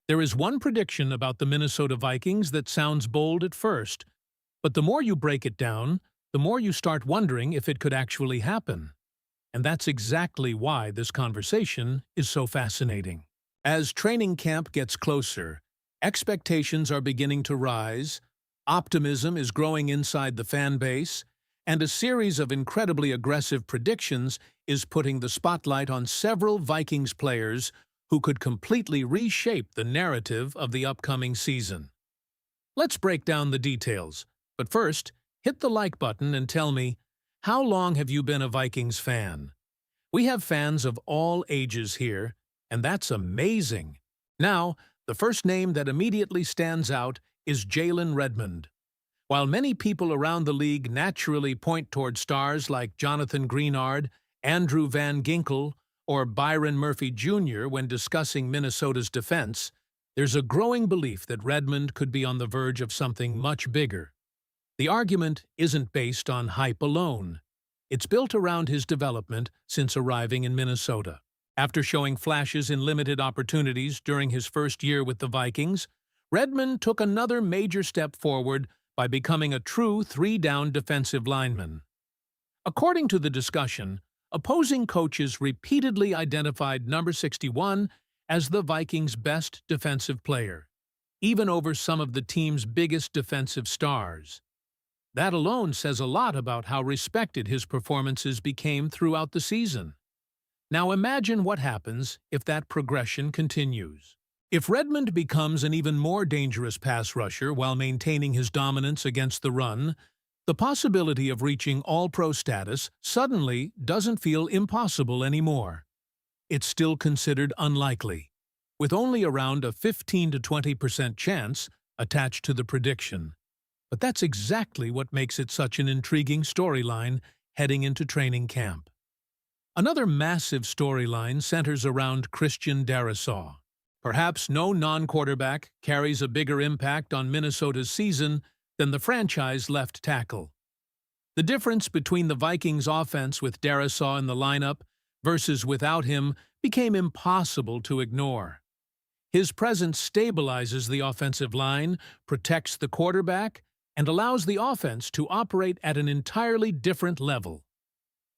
There is one prediction about the Minnesota Vikings that sounds bold at first, but the more you break it down, the more you start wondering if it could actually happen. And that's exactly why this conversation is so fascinating. As training camp gets closer, expectations are beginning to rise, optimism is growing inside the fan base, and a series of incredibly aggressive predictions is putting the spotlight on several Vikings players who could completely reshape the narrative of the upcoming season. Let's break down the details, but first, hit the like button and tell me, how long have you been a Vikings fan? We have fans of all ages here, and that's amazing. Now, the first name that immediately stands out is Jalen Redmond. While many people around the league naturally point toward stars like Jonathan Greenard, Andrew Van Ginkel, or Byron Murphy Jr. when discussing Minnesota's defense, there's a growing belief that Redmond could be on the verge of something much bigger. The argument isn't based on hype alone. It's built around his development since arriving in Minnesota. After showing flashes in limited opportunities during his first year with the Vikings, Redmond took another major step forward by becoming a true three-down defensive lineman. According to the discussion, opposing coaches repeatedly identified number 61 as the Vikings' best defensive player, even over some of the team's biggest defensive stars. That alone says a lot about how respected his performances became throughout the season. Now imagine what happens if that progression continues. If Redmond becomes an even more dangerous pass rusher while maintaining his dominance against the run, the possibility of reaching All-Pro status suddenly doesn't feel impossible anymore. It's still considered unlikely, with only around a 15 to 20% chance attached to the prediction. But that's exactly what makes it such an intriguing storyline heading into training camp. Another massive storyline centers around Christian Darrisaw. Perhaps no non-quarterback carries a bigger impact on Minnesota's season than the franchise left tackle. The difference between the Vikings' offense with Darrisaw in the lineup versus without him became impossible to ignore. His presence stabilizes the offensive line, protects the quarterback, and allows the offense to operate at an entirely different level.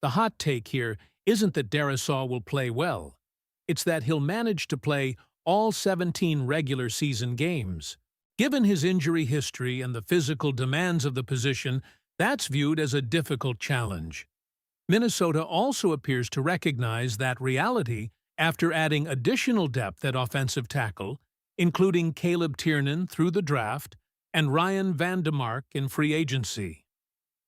The hot take here isn't that Darrisaw will play well. It's that he'll manage to play all 17 regular season games. Given his injury history and the physical demands of the position, that's viewed as a difficult challenge. Minnesota also appears to recognize that reality after adding additional depth at offensive tackle, including Caleb Tiernan through the draft and Ryan Vandemark in free agency.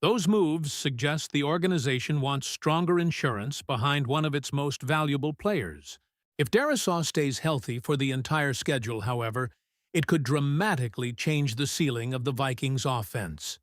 Those moves suggest the organization wants stronger insurance behind one of its most valuable players. If Darrisaw stays healthy for the entire schedule, however, it could dramatically change the ceiling of the Vikings' offense.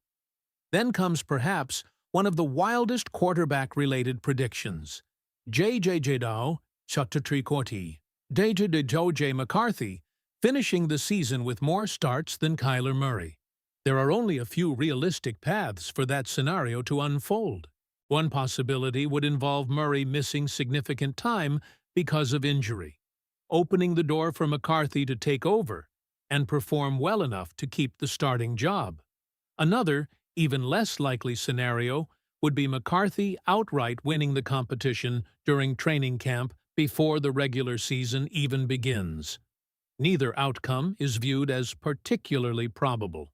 Then comes perhaps one of the wildest quarterback-related predictions. J.J. Dow, Chutatrikoti, J. McCarthy, finishing the season with more starts than Kyler Murray. There are only a few realistic paths for that scenario to unfold. One possibility would involve Murray missing significant time because of injury, opening the door for McCarthy to take over and perform well enough to keep the starting job. Another, even less likely scenario would be McCarthy outright winning the competition during training camp before the regular season even begins. Neither outcome is viewed as particularly probable.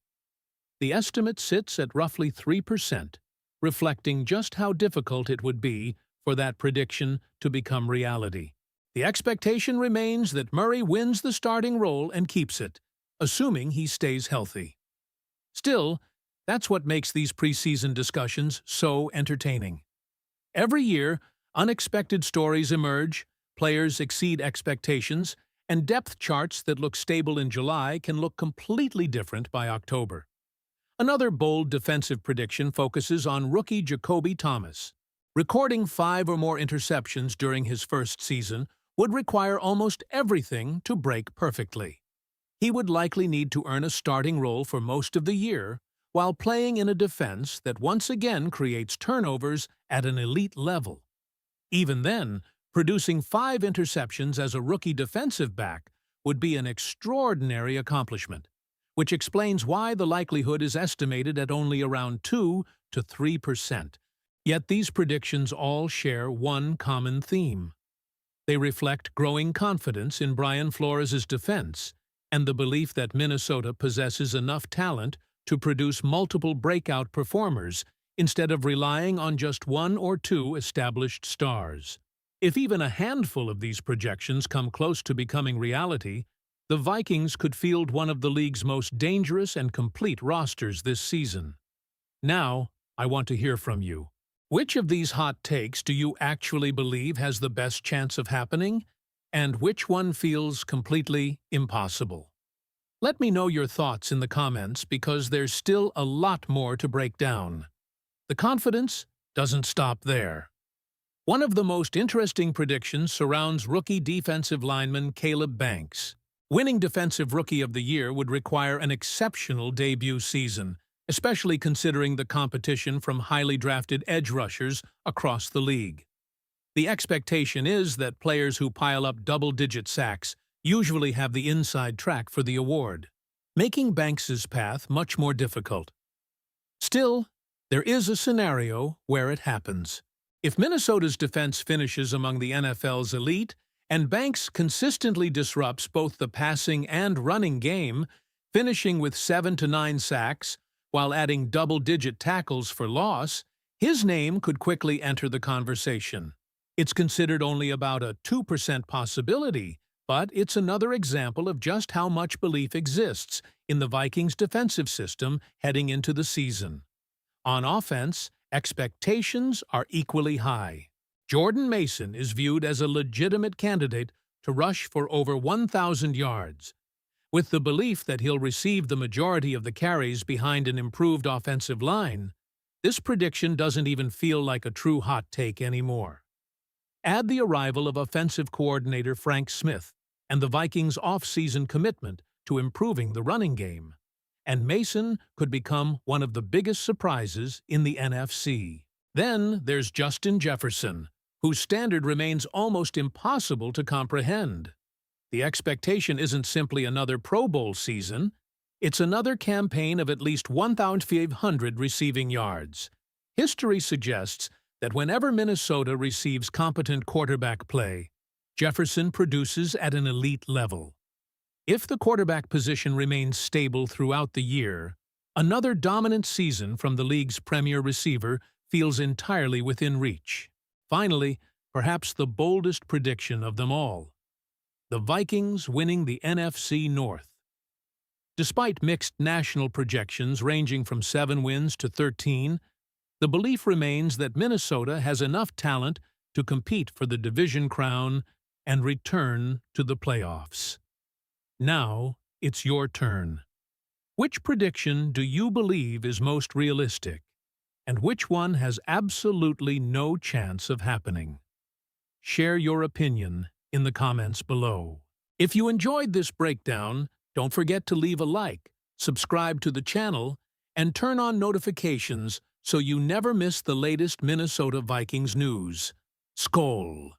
The estimate sits at roughly 3%, reflecting just how difficult it would be for that prediction to become reality. The expectation remains that Murray wins the starting role and keeps it, assuming he stays healthy. Still, that's what makes these preseason discussions so entertaining. Every year, unexpected stories emerge, players exceed expectations, and depth charts that look stable in July can look completely different by October. Another bold defensive prediction focuses on rookie Jacoby Thomas. Recording 5 or more interceptions during his first season would require almost everything to break perfectly. He would likely need to earn a starting role for most of the year while playing in a defense that once again creates turnovers at an elite level. Even then, producing 5 interceptions as a rookie defensive back would be an extraordinary accomplishment, which explains why the likelihood is estimated at only around 2 to 3%. Yet these predictions all share one common theme. They reflect growing confidence in Brian Flores' defense and the belief that Minnesota possesses enough talent to produce multiple breakout performers instead of relying on just one or two established stars. If even a handful of these projections come close to becoming reality, the Vikings could field one of the league's most dangerous and complete rosters this season. Now, I want to hear from you. Which of these hot takes do you actually believe has the best chance of happening, and which one feels completely impossible? Let me know your thoughts in the comments because there's still a lot more to break down. The confidence doesn't stop there. One of the most interesting predictions surrounds rookie defensive lineman Caleb Banks. Winning Defensive Rookie of the Year would require an exceptional debut season, especially considering the competition from highly drafted edge rushers across the league. The expectation is that players who pile up double-digit sacks usually have the inside track for the award, making Banks's path much more difficult. Still, there is a scenario where it happens. If Minnesota's defense finishes among the NFL's elite, and Banks consistently disrupts both the passing and running game, finishing with 7 to 9 sacks while adding double-digit tackles for loss, his name could quickly enter the conversation. It's considered only about a 2% possibility, but it's another example of just how much belief exists in the Vikings' defensive system heading into the season. On offense, expectations are equally high. Jordan Mason is viewed as a legitimate candidate to rush for over 1,000 yards. With the belief that he'll receive the majority of the carries behind an improved offensive line, this prediction doesn't even feel like a true hot take anymore. Add the arrival of offensive coordinator Frank Smith and the Vikings' off-season commitment to improving the running game, and Mason could become one of the biggest surprises in the NFC. Then there's Justin Jefferson, whose standard remains almost impossible to comprehend. The expectation isn't simply another Pro Bowl season, it's another campaign of at least 1,500 receiving yards. History suggests that whenever Minnesota receives competent quarterback play, Jefferson produces at an elite level. If the quarterback position remains stable throughout the year, another dominant season from the league's premier receiver feels entirely within reach. Finally, perhaps the boldest prediction of them all: the Vikings winning the NFC North. Despite mixed national projections ranging from 7 wins to 13, the belief remains that Minnesota has enough talent to compete for the division crown and return to the playoffs. Now, it's your turn. Which prediction do you believe is most realistic, and which one has absolutely no chance of happening? Share your opinion in the comments below. If you enjoyed this breakdown, don't forget to leave a like, subscribe to the channel, and turn on notifications so you never miss the latest Minnesota Vikings news. SKOL.